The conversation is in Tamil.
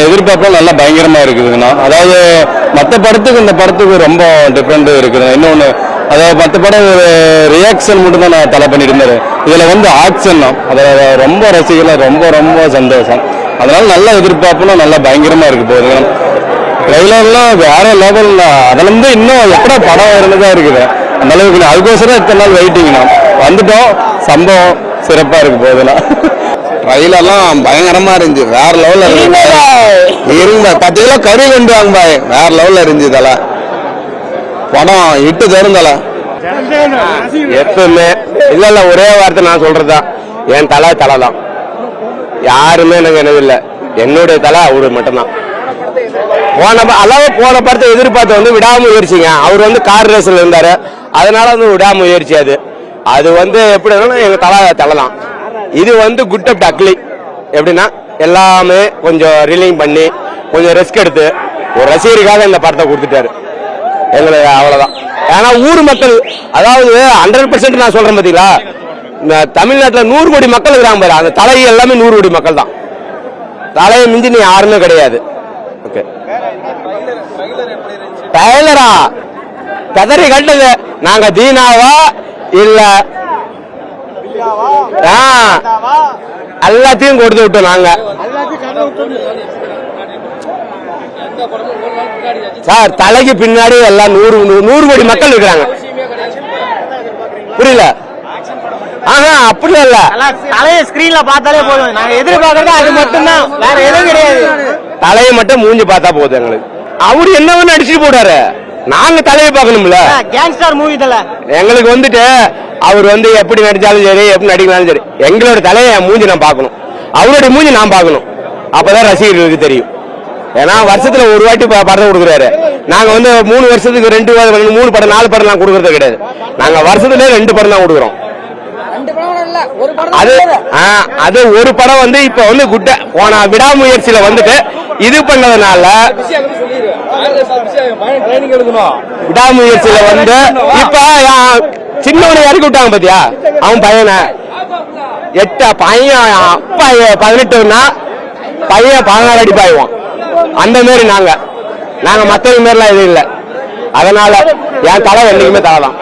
எதிர்பார்ப்பும் நல்லா பயங்கரமா இருக்குதுங்கண்ணா. அதாவது மற்ற படத்துக்கு இந்த படத்துக்கு ரொம்ப டிஃப்ரெண்ட் இருக்குது. இன்னொன்று அதாவது மற்ற படம் ஒரு ரியாக்ஷன் மட்டும் தான் நான் தலை பண்ணிட்டு இருந்தாரு. இதுல வந்து ஆக்ஷன் தான். அதில் ரொம்ப ரசிகர்கள் ரொம்ப ரொம்ப சந்தோஷம். அதனால நல்ல எதிர்பார்ப்புனா நல்லா பயங்கரமா இருக்கு போகுது. ட்ரெய்லர்லாம் வேற லெவல். அதுல இருந்து இன்னும் எப்படா படம் இருந்ததா இருக்குது அந்த அளவுக்கு. அதுக்கோசரம் இத்தனை நாள் வெயிட்டிங்ண்ணா. வந்துட்டோம். சம்பவம் சிறப்பா இருக்கு போகுதுண்ணா. ரயிலெல்லாம் பயங்கரமா இருந்துச்சு. வேற லெவல்ல இருந்த 10 கிலோ கறி கொண்டு வாங்க பாய். வேற லெவல்ல இருந்துச்சு. தலை படம் இட்டு தருந்தல எப்பவுமே இல்ல ஒரே வார்த்தை நான் சொல்றதுதான். என் தலை தான். யாருமே எனக்கு நினைவில்லை. என்னுடைய தலை அவரு மட்டும்தான். போன படத்தை எதிர்பார்த்து வந்து விடாமுயற்சிங்க. அவர் வந்து கார் ரேஸ்ல இருந்தாரு. அதனால வந்து விடாமுயற்சி. அது வந்து எப்படி எங்க தலை தான். இது வந்து குட் அப் டக்லி. எப்படின்னா எல்லாமே கொஞ்சம் ரிலீங் பண்ணி கொஞ்சம் ரெஸ்க் எடுத்து ஒரு ரசிகருக்காக இந்த படத்தை கொடுத்துட்டாரு எங்களுக்கு. அவ்வளவுதான். ஏன்னா ஊர் மக்கள், அதாவது 100% நான் சொல்றேன் பாத்தீங்களா, தமிழ்நாட்டில் 100 கோடி மக்கள் இருக்கிறாங்க பாரு. அந்த தலை எல்லாமே 100 கோடி மக்கள் தான். தலையை மிஞ்சி நீ யாருமே கிடையாது. ஓகே, டைலரா கதறி கட்டது. நாங்க தீனாவா இல்ல எல்லாத்தையும் கொடுத்து விட்டோம் நாங்க. சார் தலைக்கு பின்னாடி எல்லாம் 100 கோடி மக்கள் இருக்கிறாங்க. புரியல? அப்படி இல்ல, தலையை ஸ்கிரீன்ல பார்த்தாலே போதும். நாங்க எதிர்பார்க்கறது அது மட்டும் தான், வேற எதுவும் கிடையாது. தலையை மட்டும் மூஞ்சி பார்த்தா போதும் எங்களுக்கு. அவரு என்ன வேணும் அடிச்சுட்டு போட்டாரு. நாங்க தலையை பார்க்கணும்ல. கேங்ஸ்டர் மூவி தல எங்களுக்கு வந்துட்டு அவர் வந்து எப்படி நடிச்சாலும் சரி, எப்படி நடிக்கலாலும் சரி, எங்களோட தலையை மூஞ்சி நான் பார்க்கணும், அவருடைய மூஞ்சி நான் பார்க்கணும். அப்பதான் ரசிகர்களுக்கு தெரியும். ஏன்னா வருஷத்துல ஒரு வாட்டி படத்தை கொடுக்குறாரு. நாங்க வந்து 3 வருஷத்துக்கு 2 3 படம் 4 படம் நான் கொடுக்கறது கிடையாது. நாங்க வருஷத்துல 2 படம் தான் கொடுக்குறோம். அது ஒரு படம் வந்து இப்ப வந்து குட்ட போன விடாமுயற்சியில வந்துட்டு இது பண்ணதுனால விடாமுயற்சியில வந்து இப்ப சின்னவனை இறக்கி விட்டாங்க பாத்தியா, அவன் பையனை 8 பையன் 18னா பையன் 16 அடி பாய்வான். அந்த மாதிரி நாங்க மத்தவங்க மாதிரிலாம் எதுவும் இல்லை. அதனால என் தலை என்னைக்குமே தலை தான்.